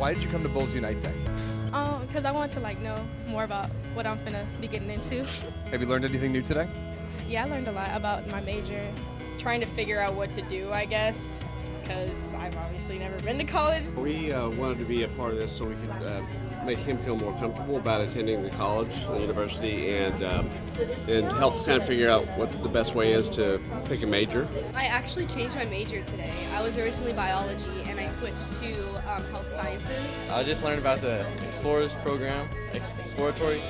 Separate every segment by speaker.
Speaker 1: Why did you come to Bulls Unite Day?
Speaker 2: Because I want to know more about what I'm finna be getting into.
Speaker 1: Have you learned anything new today?
Speaker 2: Yeah, I learned a lot about my major.
Speaker 3: Trying to figure out what to do, I guess, because I've obviously never been to college.
Speaker 4: We wanted to be a part of this so we could make him feel more comfortable about attending the college, the university, and help kind of figure out what the best way is to pick a major.
Speaker 5: I actually changed my major today. I was originally biology and I switched to health sciences.
Speaker 6: I just learned about the Explorers program, exploratory,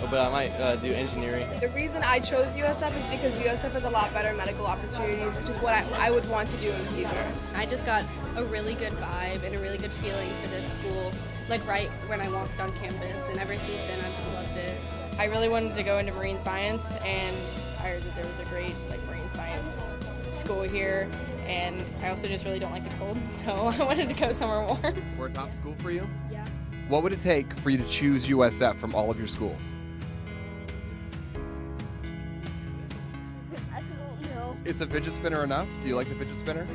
Speaker 6: but I might do engineering.
Speaker 3: The reason I chose USF is because USF has a lot better medical opportunities, which is what I would want to do in the future.
Speaker 5: I just got a really good vibe and a really good feeling for this school, right when I walked on campus, and ever since then I've just loved it.
Speaker 3: I really wanted to go into marine science, and I heard that there was a great marine science school here, and I also just really don't like the cold, so I wanted to go somewhere warm.
Speaker 1: We're a top school for you?
Speaker 2: Yeah.
Speaker 1: What would it take for you to choose USF from all of your schools?
Speaker 2: I don't know.
Speaker 1: Is a fidget spinner enough? Do you like the fidget spinner?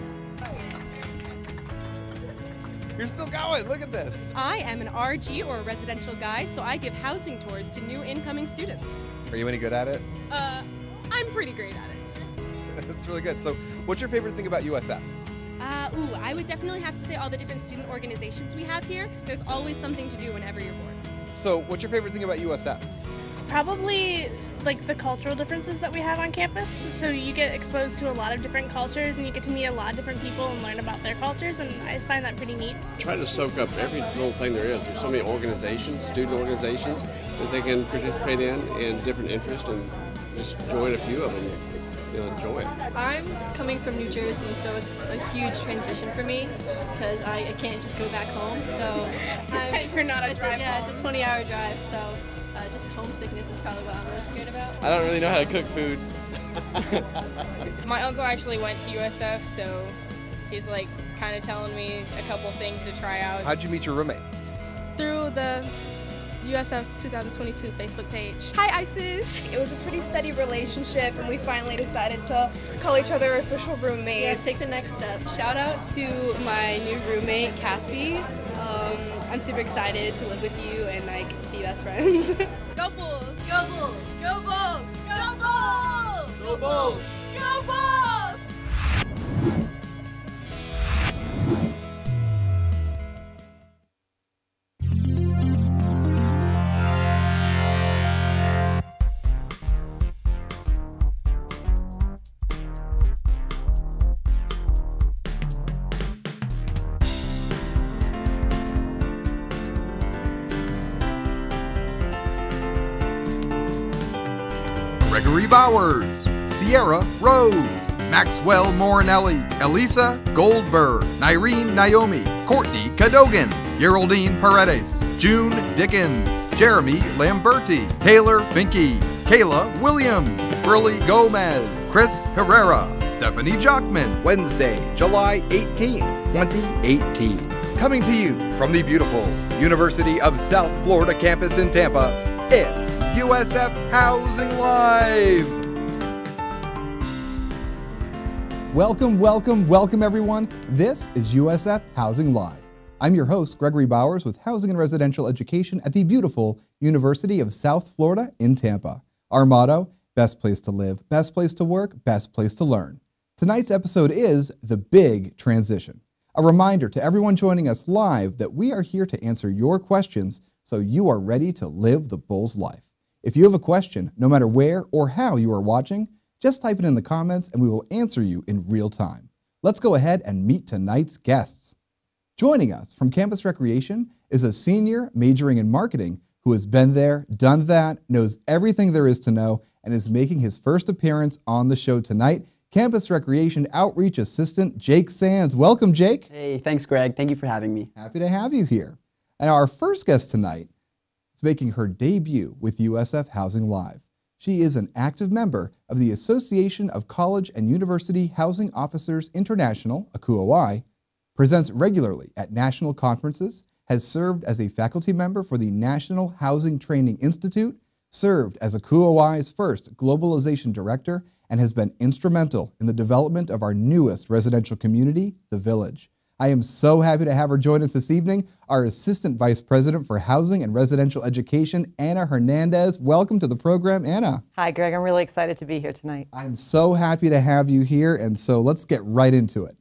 Speaker 1: You're still going. Look at this.
Speaker 7: I am an RG, or a residential guide, so I give housing tours to new incoming students.
Speaker 1: Are you any good at it?
Speaker 7: I'm pretty great at it.
Speaker 1: That's really good. So what's your favorite thing about USF?
Speaker 7: I would definitely have to say all the different student organizations we have here. There's always something to do whenever you're bored.
Speaker 1: So what's your favorite thing about USF?
Speaker 8: Probably the cultural differences that we have on campus. So you get exposed to a lot of different cultures and you get to meet a lot of different people and learn about their cultures, and I find that pretty neat.
Speaker 4: Try to soak up every little thing there is. There's so many organizations, student organizations, that they can participate in different interests, and just join a few of them. You'll enjoy it.
Speaker 9: I'm coming from New Jersey, so it's a huge transition for me because I can't just go back home. So
Speaker 3: You're not a drive
Speaker 9: yeah,
Speaker 3: home.
Speaker 9: it's a 20-hour drive, so just homesickness is probably what I'm most scared about.
Speaker 6: I don't really know how to cook food.
Speaker 3: My uncle actually went to USF, so he's kind of telling me a couple things to try out.
Speaker 1: How'd you meet your roommate?
Speaker 2: Through the USF 2022 Facebook page. Hi, Isis.
Speaker 3: It was a pretty steady relationship, and we finally decided to call each other official roommates.
Speaker 9: Yeah, take the next step.
Speaker 5: Shout out to my new roommate, Cassie. I'm super excited to live with you and be best friends.
Speaker 2: Go Bulls.
Speaker 5: Go Bulls!
Speaker 2: Go Bulls. Go Bulls.
Speaker 6: Go Bulls!
Speaker 2: Go Bulls.
Speaker 1: Gregory Bowers, Sierra Rose, Maxwell Morinelli, Elysa Goldberg, Nyrene Naomi, Courtney Cadogan, Geraldine Paredes, June Dickens, Jeremy Lamberti, Taylor Finke, Kayla Williams, Burley Gomez, Chris Herrera, Stephanie Jockman. Wednesday, July 18, 2018. Coming to you from the beautiful University of South Florida campus in Tampa, it's USF Housing Live! Welcome, welcome, welcome everyone. This is USF Housing Live. I'm your host, Gregory Bowers, with Housing and Residential Education at the beautiful University of South Florida in Tampa. Our motto, best place to live, best place to work, best place to learn. Tonight's episode is The Big Transition. A reminder to everyone joining us live that we are here to answer your questions so you are ready to live the Bulls life. If you have a question, no matter where or how you are watching, just type it in the comments and we will answer you in real time. Let's go ahead and meet tonight's guests. Joining us from Campus Recreation is a senior majoring in marketing who has been there, done that, knows everything there is to know, and is making his first appearance on the show tonight. Campus Recreation Outreach Assistant Jake Sanz. Welcome, Jake.
Speaker 10: Hey, thanks, Greg. Thank you for having me.
Speaker 1: Happy to have you here. And our first guest tonight is making her debut with USF Housing Live. She is an active member of the Association of College and University Housing Officers International, ACUOI, presents regularly at national conferences, has served as a faculty member for the National Housing Training Institute, served as ACUOI's first globalization director, and has been instrumental in the development of our newest residential community, The Village. I am so happy to have her join us this evening, our Assistant Vice President for Housing and Residential Education, Ana Hernandez. Welcome to the program, Ana.
Speaker 11: Hi, Greg. I'm really excited to be here tonight.
Speaker 1: I'm so happy to have you here, and so let's get right into it.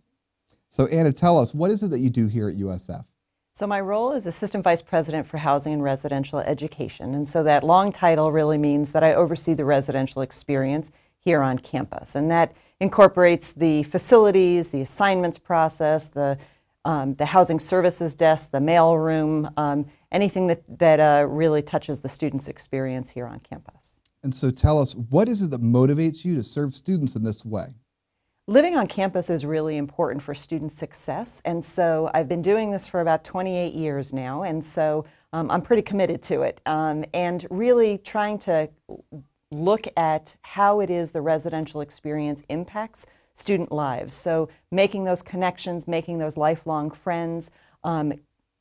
Speaker 1: So, Ana, tell us, what is it that you do here at USF?
Speaker 11: So my role is Assistant Vice President for Housing and Residential Education, and so that long title really means that I oversee the residential experience here on campus, and that incorporates the facilities, the assignments process, the housing services desk, the mail room, anything that really touches the student's experience here on campus.
Speaker 1: And so tell us, what is it that motivates you to serve students in this way?
Speaker 11: Living on campus is really important for student success, and so I've been doing this for about 28 years now, and so I'm pretty committed to it, and really trying to look at how it is the residential experience impacts student lives. So making those connections, making those lifelong friends,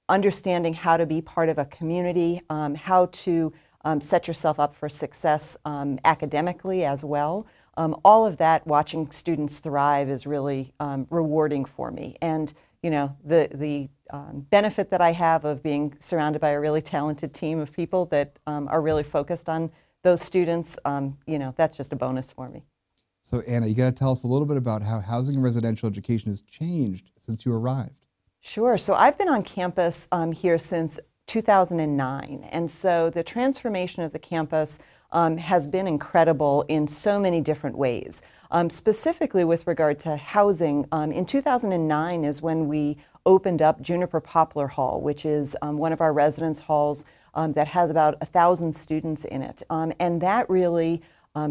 Speaker 11: understanding how to be part of a community, how to set yourself up for success academically as well. All of that, watching students thrive, is really rewarding for me. And you know, the benefit that I have of being surrounded by a really talented team of people that are really focused on those students, you know, that's just a bonus for me.
Speaker 1: So Ana, you got to tell us a little bit about how housing and residential education has changed since you arrived.
Speaker 11: Sure. So I've been on campus here since 2009, and so the transformation of the campus has been incredible in so many different ways. Specifically with regard to housing, in 2009 is when we opened up Juniper Poplar Hall, which is one of our residence halls that has about 1,000 students in it. And that really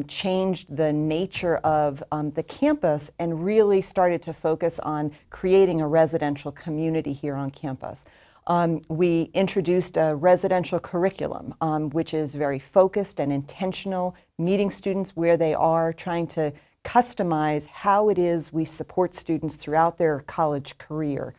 Speaker 11: changed the nature of the campus and really started to focus on creating a residential community here on campus. We introduced a residential curriculum, which is very focused and intentional, meeting students where they are, trying to customize how it is we support students throughout their college career.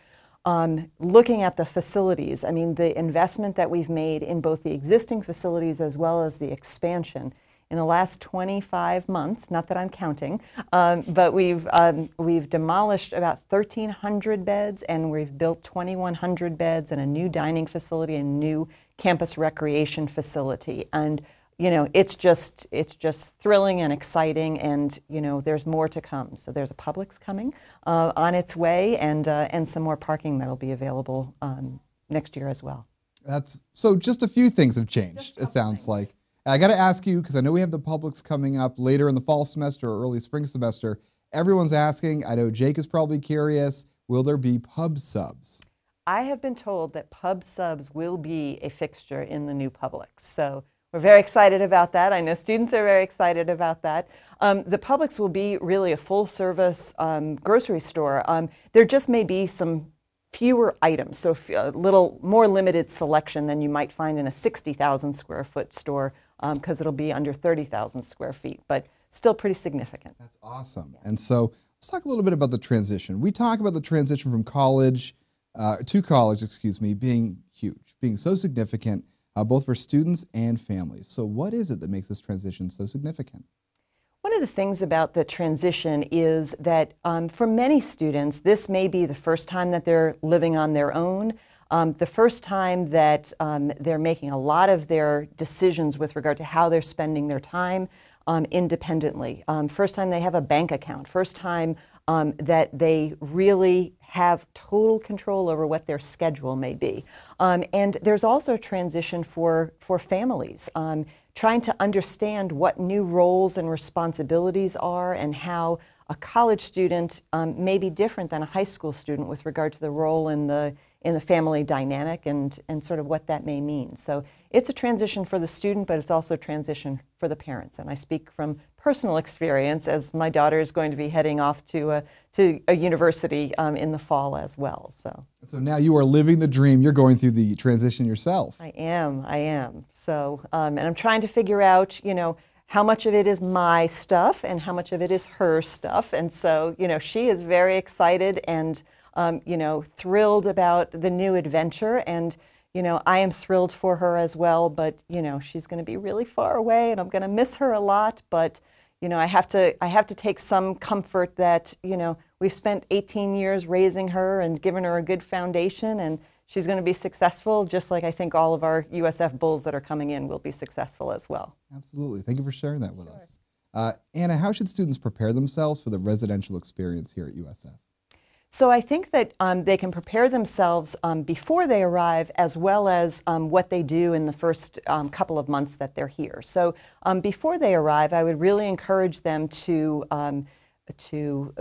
Speaker 11: Looking at the facilities, I mean, the investment that we've made in both the existing facilities as well as the expansion in the last 25 months, not that I'm counting, but we've demolished about 1,300 beds, and we've built 2,100 beds and a new dining facility and a new campus recreation facility. And you know, it's just thrilling and exciting, and you know, there's more to come. So there's a Publix coming on its way, and some more parking that'll be available next year as well.
Speaker 1: So just a few things have changed, it sounds like. I got to ask you, because I know we have the Publix coming up later in the fall semester or early spring semester. Everyone's asking, I know Jake is probably curious, will there be pub subs?
Speaker 11: I have been told that pub subs will be a fixture in the new Publix. So we're very excited about that. I know students are very excited about that. The Publix will be really a full-service grocery store. There just may be some fewer items, so a little more limited selection than you might find in a 60,000 square foot store, because it'll be under 30,000 square feet, but still pretty significant.
Speaker 1: That's awesome. Yeah. And so let's talk a little bit about the transition. We talk about the transition from college to college, being huge, being so significant, both for students and families. So what is it that makes this transition so significant?
Speaker 11: One of the things about the transition is that for many students, this may be the first time that they're living on their own, the first time that they're making a lot of their decisions with regard to how they're spending their time independently, first time they have a bank account, first time that they really have total control over what their schedule may be. And there's also a transition for families, trying to understand what new roles and responsibilities are and how a college student may be different than a high school student with regard to the role in the family dynamic and sort of what that may mean. So it's a transition for the student, but it's also a transition for the parents. And I speak from personal experience, as my daughter is going to be heading off to a university in the fall as well. So
Speaker 1: now you are living the dream. You're going through the transition yourself.
Speaker 11: I am. So and I'm trying to figure out, you know, how much of it is my stuff and how much of it is her stuff. And so, you know, she is very excited and you know, thrilled about the new adventure, and you know, I am thrilled for her as well, but you know, she's going to be really far away and I'm going to miss her a lot, but you know, I have to take some comfort that, you know, we've spent 18 years raising her and given her a good foundation, and she's going to be successful, just like I think all of our USF Bulls that are coming in will be successful as well.
Speaker 1: Absolutely. Thank you for sharing that with us. Anna, how should students prepare themselves for the residential experience here at USF?
Speaker 11: So I think that they can prepare themselves before they arrive, as well as what they do in the first couple of months that they're here. So before they arrive, I would really encourage them to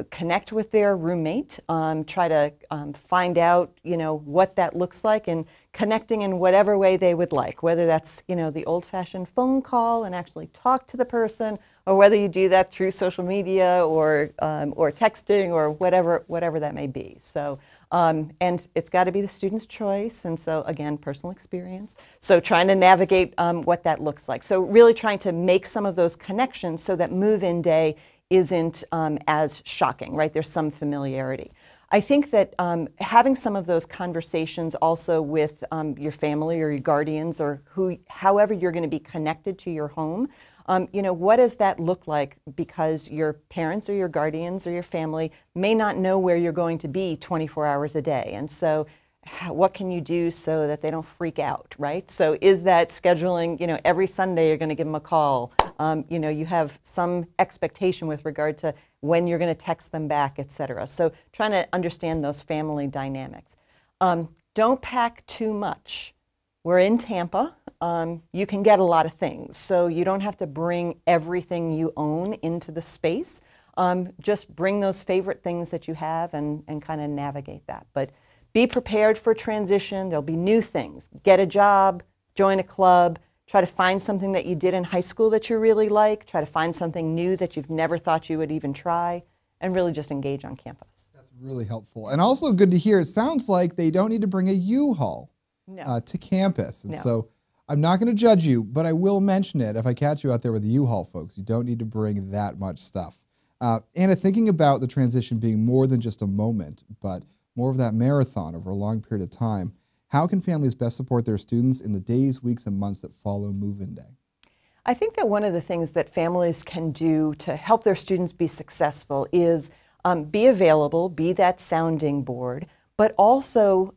Speaker 11: connect with their roommate, try to find out, what that looks like, and connecting in whatever way they would like, whether that's, the old-fashioned phone call and actually talk to the person, or whether you do that through social media or texting or whatever that may be. So, and it's got to be the student's choice, and so again, personal experience. So trying to navigate what that looks like. So really trying to make some of those connections so that move-in day isn't as shocking, right? There's some familiarity. I think that having some of those conversations also with your family or your guardians, or however you're going to be connected to your home, what does that look like? Because your parents or your guardians or your family may not know where you're going to be 24 hours a day. And so what can you do so that they don't freak out, right? So is that scheduling, every Sunday you're going to give them a call? You have some expectation with regard to when you're going to text them back, et cetera. So trying to understand those family dynamics. Don't pack too much. We're in Tampa. You can get a lot of things, so you don't have to bring everything you own into the space. Just bring those favorite things that you have and kind of navigate that. But be prepared for transition. There'll be new things. Get a job, join a club, try to find something that you did in high school that you really like, try to find something new that you've never thought you would even try, and really just engage on campus.
Speaker 1: That's really helpful. And also good to hear, it sounds like they don't need to bring a U-Haul to campus. And so I'm not going to judge you, but I will mention it if I catch you out there with the U-Haul folks. You don't need to bring that much stuff. Anna, thinking about the transition being more than just a moment, but more of that marathon over a long period of time, how can families best support their students in the days, weeks, and months that follow move-in day?
Speaker 11: I think that one of the things that families can do to help their students be successful is be available, be that sounding board, but also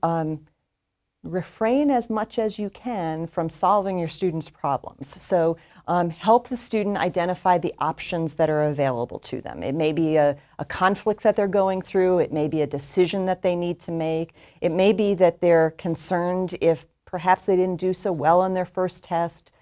Speaker 11: refrain as much as you can from solving your students' problems. So help the student identify the options that are available to them. It may be a conflict that they're going through. It may be a decision that they need to make. It may be that they're concerned if perhaps they didn't do so well on their first test.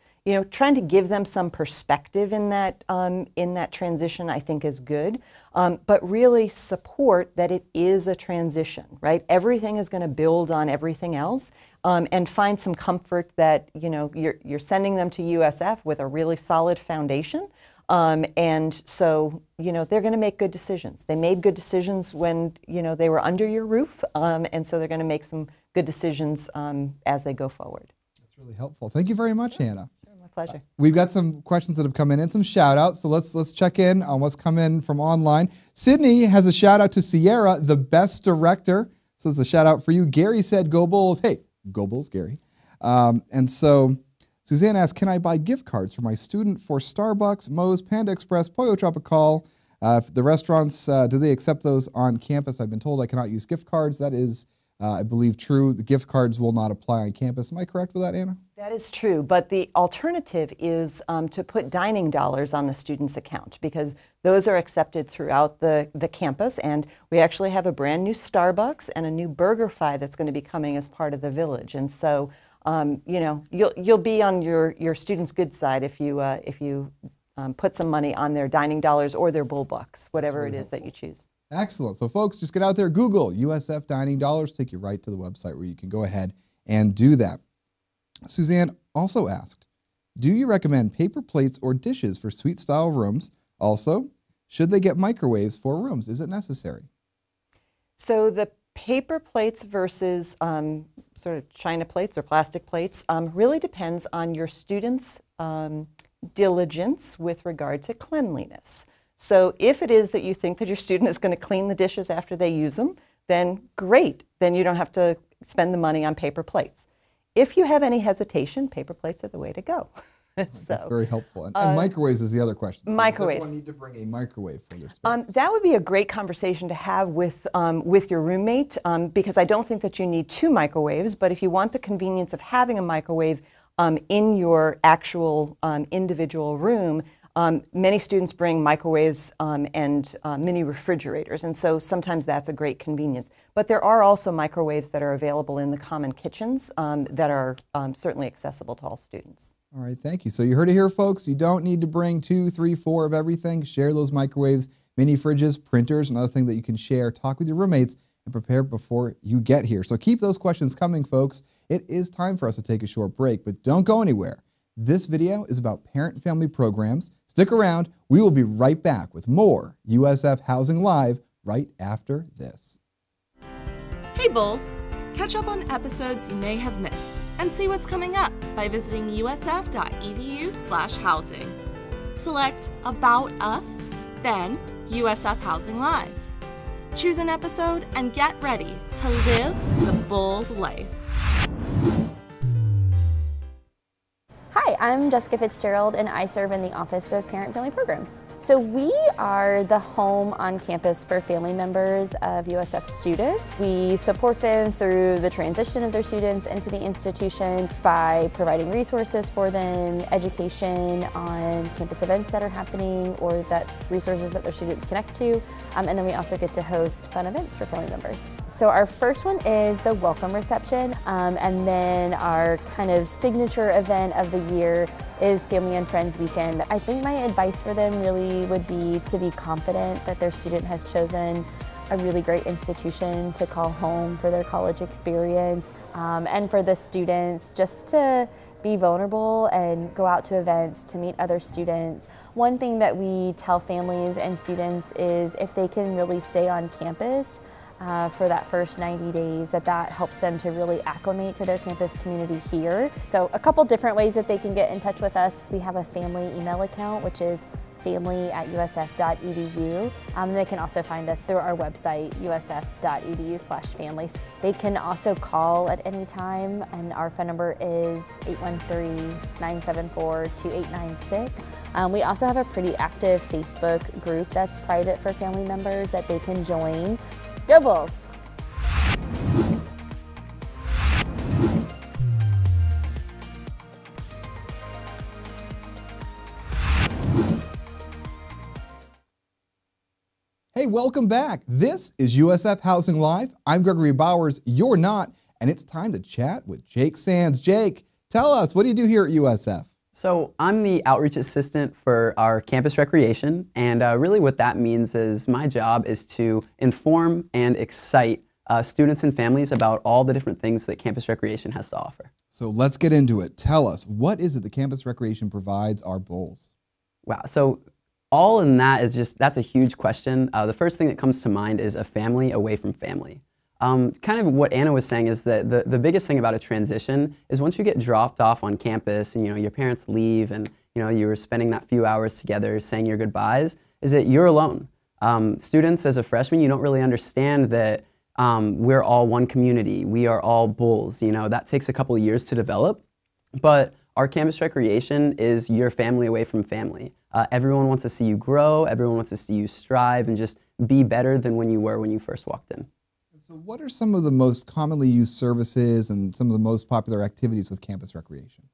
Speaker 11: Trying to give them some perspective in that transition, I think, is good. But really support that it is a transition, right? Everything is going to build on everything else, and find some comfort that you're sending them to USF with a really solid foundation, and so they're going to make good decisions. They made good decisions when they were under your roof, and so they're going to make some good decisions as they go forward.
Speaker 1: That's really helpful. Thank you very much, Anna.
Speaker 11: Pleasure.
Speaker 1: We've got some questions that have come in and some shout outs, so let's check in on what's come in from online. Sydney has a shout out to Sierra, the best director. So it's a shout out for you. Gary said, "Go Bulls." Hey, go Bulls, Gary. And so Suzanne asked, "Can I buy gift cards for my student for Starbucks, Moe's, Panda Express, Pollo Tropical? The restaurants, do they accept those on campus? I've been told I cannot use gift cards." That is, I believe, true. The gift cards will not apply on campus. Am I correct with that, Anna?
Speaker 11: That is true, but the alternative is to put dining dollars on the student's account, because those are accepted throughout the campus, and we actually have a brand new Starbucks and a new BurgerFi that's going to be coming as part of the village. And so, you'll be on your student's good side if you put some money on their dining dollars or their bull bucks, whatever it is that you choose.
Speaker 1: Excellent. So folks, just get out there, Google USF dining dollars, take you right to the website where you can go ahead and do that. Suzanne also asked, do you recommend paper plates or dishes for suite style rooms? Also, should they get microwaves for rooms? Is it necessary?
Speaker 11: So the paper plates versus sort of china plates or plastic plates really depends on your students' diligence with regard to cleanliness. So if it is that you think that your student is going to clean the dishes after they use them, then great. Then you don't have to spend the money on paper plates. If you have any hesitation, paper plates are the way to go.
Speaker 1: That's very helpful. And microwaves is the other question. So
Speaker 11: Microwaves.
Speaker 1: Does everyone need to bring a microwave for their space?
Speaker 11: That would be a great conversation to have with your roommate, because I don't think that you need two microwaves, but if you want the convenience of having a microwave in your actual individual room, many students bring microwaves and mini refrigerators, and so sometimes that's a great convenience. But there are also microwaves that are available in the common kitchens that are certainly accessible to all students.
Speaker 1: All right, thank you. So you heard it here, folks. You don't need to bring 2, 3, 4 of everything. Share those microwaves, mini fridges, printers, another thing that you can share. Talk with your roommates and prepare before you get here. So keep those questions coming, folks. It is time for us to take a short break, but don't go anywhere. This video is about parent and family programs. Stick around. We will be right back with more USF Housing Live right after this.
Speaker 12: Hey Bulls! Catch up on episodes you may have missed and see what's coming up by visiting usf.edu/housing. Select About Us, then USF Housing Live. Choose an episode and get ready to live the Bulls life.
Speaker 13: Hi, I'm Jessica Fitzgerald and I serve in the Office of Parent Family Programs. So we are the home on campus for family members of USF students. We support them through the transition of their students into the institution by providing resources for them, education on campus events that are happening or that resources that their students connect to, and then we also get to host fun events for family members. So our first one is the welcome reception, and then our kind of signature event of the year is Family and Friends Weekend. I think my advice for them really would be to be confident that their student has chosen a really great institution to call home for their college experience, and for the students just to be vulnerable and go out to events to meet other students. One thing that we tell families and students is if they can really stay on campus for that first 90 days, that helps them to really acclimate to their campus community here. So a couple different ways that they can get in touch with us. We have a family email account, which is family@usf.edu. They can also find us through our website, usf.edu/families. They can also call at any time, and our phone number is 813-974-2896. We also have a pretty active Facebook group that's private for family members that they can join. Go Bulls!
Speaker 1: Hey, welcome back. This is USF Housing Live. I'm Gregory Bowers. You're not. And it's time to chat with Jake Sanz. Jake, tell us, what do you do here at USF?
Speaker 10: So I'm the outreach assistant for our campus recreation, and really what that means is my job is to inform and excite students and families about all the different things that campus recreation has to offer.
Speaker 1: So let's get into it. Tell us, what is it that campus recreation provides our Bulls?
Speaker 10: Wow, so all in that is that's a huge question. The first thing that comes to mind is a family away from family. Kind of what Anna was saying is that the biggest thing about a transition is once you get dropped off on campus and your parents leave and you were spending that few hours together saying your goodbyes, is that you're alone. Students, as a freshman, you don't really understand that we're all one community. We are all Bulls. That takes a couple of years to develop, but our campus recreation is your family away from family. Everyone wants to see you grow. Everyone wants to see you strive and just be better than when you were when you first walked in.
Speaker 1: So what are some of the most commonly used services and some of the most popular activities with campus recreation?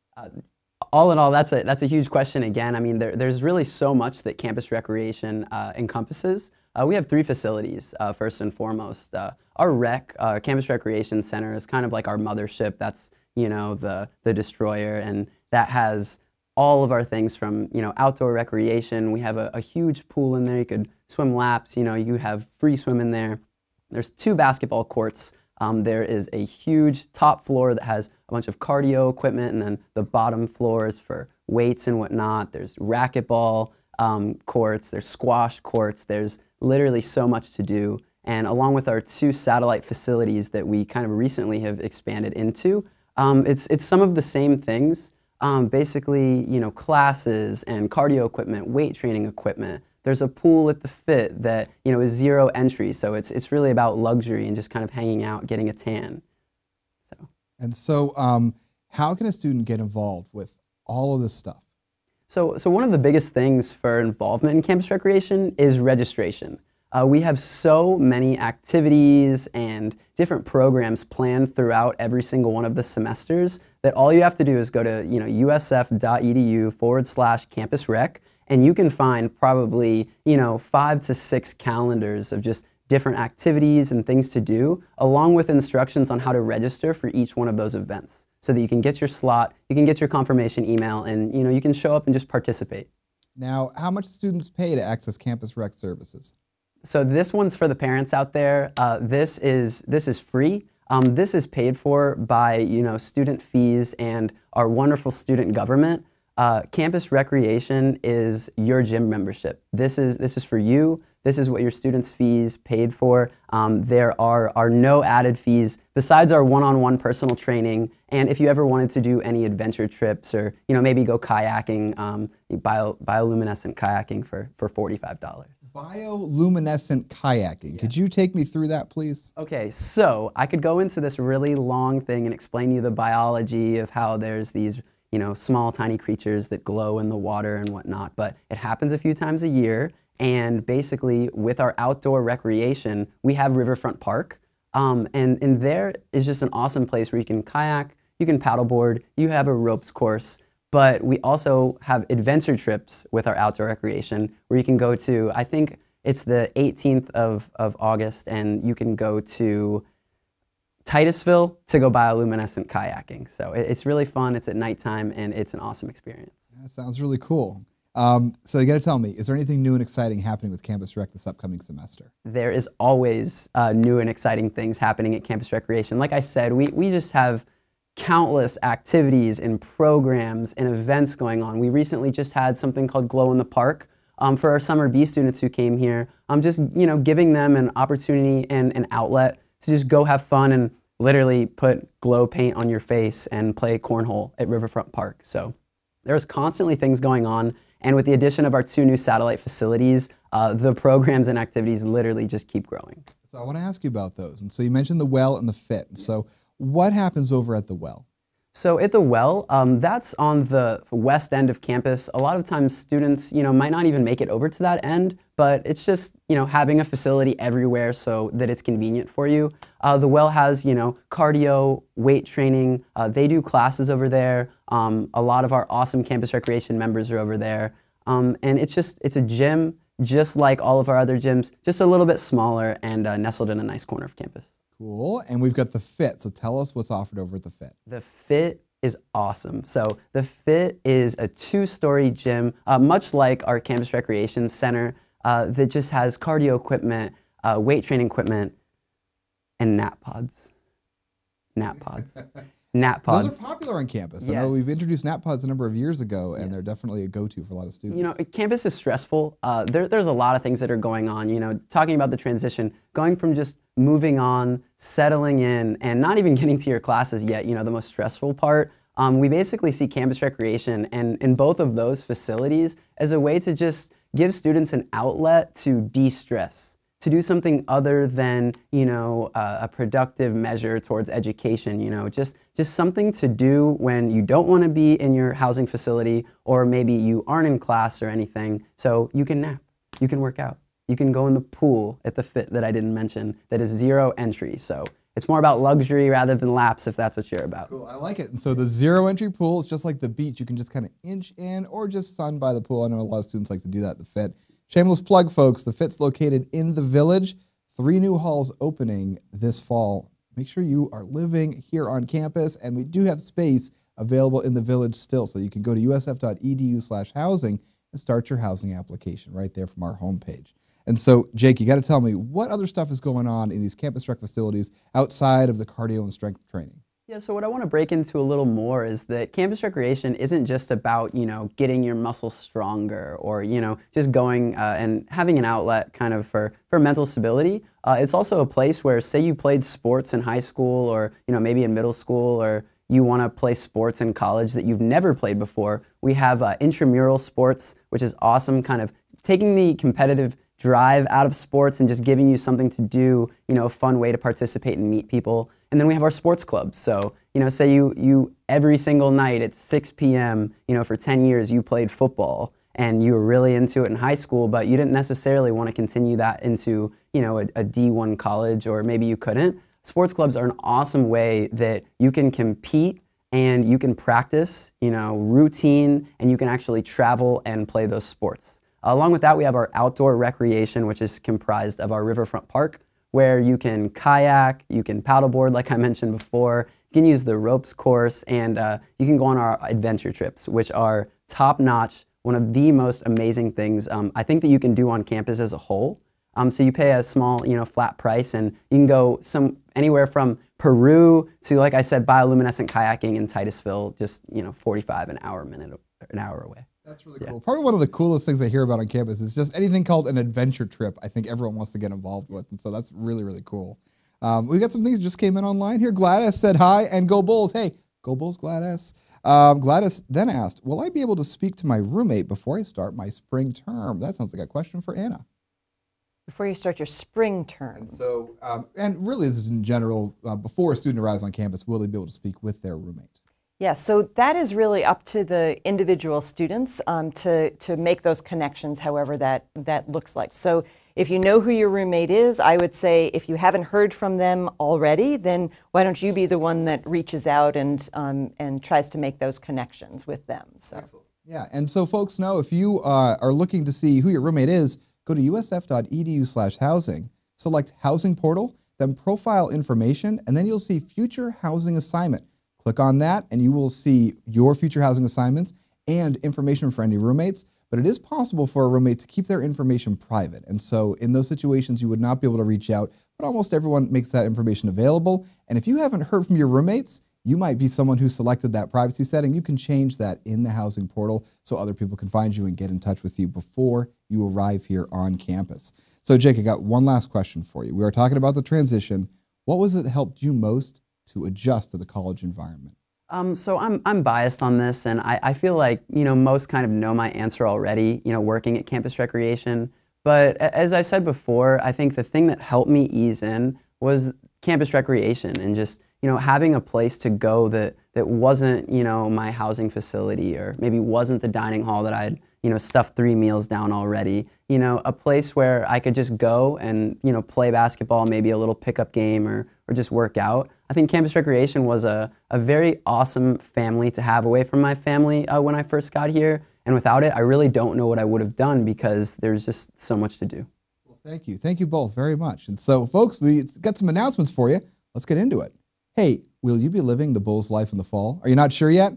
Speaker 10: All in all, that's a huge question again. I mean, there's really so much that campus recreation encompasses. We have 3 facilities, first and foremost. Our Campus Recreation Center is kind of like our mothership. That's, the destroyer, and that has all of our things from, outdoor recreation. We have a huge pool in there. You could swim laps, you have free swim in there. There's 2 basketball courts. There is a huge top floor that has a bunch of cardio equipment, and then the bottom floor is for weights and whatnot. There's racquetball courts, there's squash courts. There's literally so much to do. And along with our 2 satellite facilities that we kind of recently have expanded into, it's some of the same things. Basically, classes and cardio equipment, weight training equipment. There's a pool at the Fit that is 0 entry, so it's really about luxury and just kind of hanging out, getting a tan.
Speaker 1: So how can a student get involved with all of this stuff?
Speaker 10: So one of the biggest things for involvement in campus recreation is registration. We have so many activities and different programs planned throughout every single one of the semesters that all you have to do is go to usf.edu/campusrec, and you can find probably 5 to 6 calendars of just different activities and things to do, along with instructions on how to register for each one of those events, so that you can get your slot, you can get your confirmation email, and you can show up and just participate.
Speaker 1: Now, how much students pay to access campus rec services?
Speaker 10: So this one's for the parents out there. This is free. This is paid for by student fees and our wonderful student government. Campus recreation is your gym membership. This is for you. This is what your students' fees paid for. There are no added fees besides our one-on-one personal training. And if you ever wanted to do any adventure trips or maybe go kayaking, bioluminescent kayaking for $45.
Speaker 1: Bioluminescent kayaking. Yeah. Could you take me through that, please?
Speaker 10: Okay, so I could go into this really long thing and explain to you the biology of how there's these small tiny creatures that glow in the water and whatnot, but it happens a few times a year. And basically, with our outdoor recreation, we have Riverfront Park, and there is just an awesome place where you can kayak, you can paddleboard, you have a ropes course, but we also have adventure trips with our outdoor recreation where you can go to, I think it's the 18th of August, and you can go to Titusville to go bioluminescent kayaking. So it's really fun, it's at nighttime, and it's an awesome experience.
Speaker 1: That sounds really cool. So you got to tell me, is there anything new and exciting happening with Campus Rec this upcoming semester?
Speaker 10: There is always new and exciting things happening at Campus Recreation. Like I said, we just have countless activities and programs and events going on. We recently just had something called Glow in the Park for our summer B students who came here. Just giving them an opportunity and an outlet to just go have fun and literally put glow paint on your face and play cornhole at Riverfront Park. So there's constantly things going on. And with the addition of our 2 new satellite facilities, the programs and activities literally just keep growing.
Speaker 1: So I want to ask you about those. And so you mentioned the well and the fit. And so what happens over at the well?
Speaker 10: So at the well, that's on the west end of campus. A lot of times students, might not even make it over to that end, but it's just, having a facility everywhere so that it's convenient for you. The well has, cardio, weight training. They do classes over there. A lot of our awesome campus recreation members are over there. And it's a gym just like all of our other gyms, just a little bit smaller and nestled in a nice corner of campus.
Speaker 1: Cool. And we've got the Fit. So tell us what's offered over at the Fit.
Speaker 10: The Fit is awesome. So the Fit is a 2-story gym, much like our campus recreation center, that just has cardio equipment, weight training equipment, and nap pods. Nap pods. Nap pods.
Speaker 1: Those are popular on campus.
Speaker 10: Yes.
Speaker 1: I know we've introduced nap pods a number of years ago, and they're definitely a go-to for a lot of students.
Speaker 10: Campus is stressful. There's a lot of things that are going on. Talking about the transition, going from just moving on, settling in, and not even getting to your classes yet, the most stressful part. We basically see campus recreation and in both of those facilities as a way to just give students an outlet to de-stress, to do something other than, a productive measure towards education, just something to do when you don't want to be in your housing facility, or maybe you aren't in class or anything. So you can nap, you can work out, you can go in the pool at the Fit that I didn't mention that is 0 entry. So it's more about luxury rather than laps, if that's what you're about.
Speaker 1: Cool, I like it. And so the 0 entry pool is just like the beach. You can just kind of inch in or just sun by the pool. I know a lot of students like to do that at the Fit. Shameless plug, folks. The Fit's located in the Village. 3 new halls opening this fall. Make sure you are living here on campus, and we do have space available in the Village still, so you can go to usf.edu/housing and start your housing application right there from our homepage. And so, Jake, you got to tell me, what other stuff is going on in these campus rec facilities outside of the cardio and strength training?
Speaker 10: Yeah, so what I want to break into a little more is that campus recreation isn't just about, getting your muscles stronger or, just going and having an outlet kind of for mental stability. It's also a place where, say you played sports in high school or, maybe in middle school, or you want to play sports in college that you've never played before. We have intramural sports, which is awesome, kind of taking the competitive drive out of sports and just giving you something to do, a fun way to participate and meet people. And then we have our sports clubs. So, say you every single night at 6 p.m., for 10 years you played football and you were really into it in high school, but you didn't necessarily want to continue that into, a D1 college, or maybe you couldn't. Sports clubs are an awesome way that you can compete and you can practice, routine, and you can actually travel and play those sports. Along with that, we have our outdoor recreation, which is comprised of our riverfront park, where you can kayak, you can paddleboard, like I mentioned before, you can use the ropes course, and you can go on our adventure trips, which are top-notch, one of the most amazing things I think that you can do on campus as a whole. So you pay a small, flat price, and you can go anywhere from Peru to, like I said, bioluminescent kayaking in Titusville, just 45 an hour away.
Speaker 1: That's really cool. Probably one of the coolest things I hear about on campus is just anything called an adventure trip. I think everyone wants to get involved with, and so that's really, really cool. We got some things that just came in online here. Gladys said hi and go Bulls. Hey, go Bulls, Gladys. Gladys then asked, will I be able to speak to my roommate before I start my spring term? That sounds like a question for Anna.
Speaker 11: Before you start your spring term.
Speaker 1: And so, and really this is in general, before a student arrives on campus, will they be able to speak with their roommate?
Speaker 11: Yeah, so that is really up to the individual students to make those connections, however that looks like. So if you know who your roommate is, I would say if you haven't heard from them already, then why don't you be the one that reaches out and tries to make those connections with them. So.
Speaker 1: Excellent. Yeah, and so folks know if you are looking to see who your roommate is, go to usf.edu/housing, select Housing Portal, then Profile Information, and then you'll see Future Housing Assignment. Click on that and you will see your future housing assignments and information for any roommates, but it is possible for a roommate to keep their information private. And so in those situations, you would not be able to reach out, but almost everyone makes that information available. And if you haven't heard from your roommates, you might be someone who selected that privacy setting. You can change that in the housing portal so other people can find you and get in touch with you before you arrive here on campus. So Jake, I got one last question for you. We were talking about the transition. What was it that helped you most to adjust to the college environment?
Speaker 10: So I'm biased on this, and I feel like most kind of know my answer already, working at Campus Recreation. But as I said before, I think the thing that helped me ease in was Campus Recreation and just having a place to go that wasn't my housing facility, or maybe wasn't the dining hall that I'd stuffed 3 meals down already. A place where I could just go and play basketball, maybe a little pickup game, or just work out. I think Campus Recreation was a very awesome family to have away from my family when I first got here. And without it, I really don't know what I would have done because there's just so much to do.
Speaker 1: Well, thank you. Thank you both very much. And so, folks, we got some announcements for you. Let's get into it. Hey, will you be living the Bulls life in the fall? Are you not sure yet?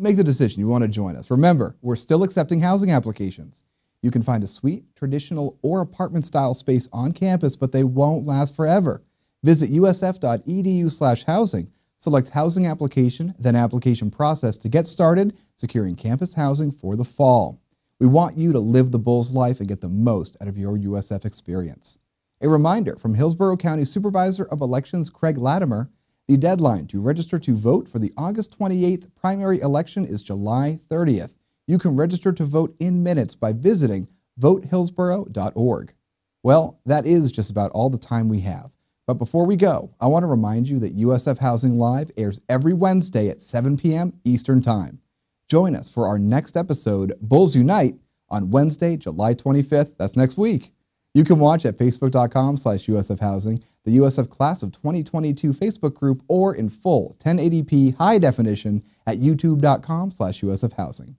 Speaker 1: Make the decision. You want to join us. Remember, we're still accepting housing applications. You can find a suite, traditional, or apartment-style space on campus, but they won't last forever. Visit usf.edu/housing. Select housing application, then application process to get started securing campus housing for the fall. We want you to live the Bulls life and get the most out of your USF experience. A reminder from Hillsborough County Supervisor of Elections Craig Latimer, the deadline to register to vote for the August 28th primary election is July 30th. You can register to vote in minutes by visiting votehillsborough.org. Well, that is just about all the time we have. But before we go, I want to remind you that USF Housing Live airs every Wednesday at 7 p.m. Eastern Time. Join us for our next episode, Bulls Unite, on Wednesday, July 25th. That's next week. You can watch at facebook.com/USF Housing, the USF Class of 2022 Facebook group, or in full 1080p high definition at youtube.com/USF Housing.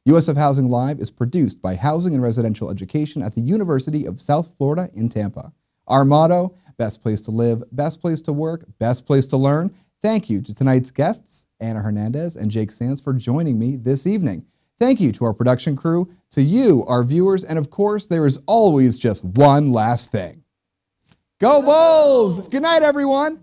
Speaker 1: USF Housing Live is produced by Housing and Residential Education at the University of South Florida in Tampa. Our motto, best place to live, best place to work, best place to learn. Thank you to tonight's guests, Ana Hernandez and Jake Sanz, for joining me this evening. Thank you to our production crew, to you, our viewers, and of course, there is always just one last thing. Go Bulls! Good night, everyone!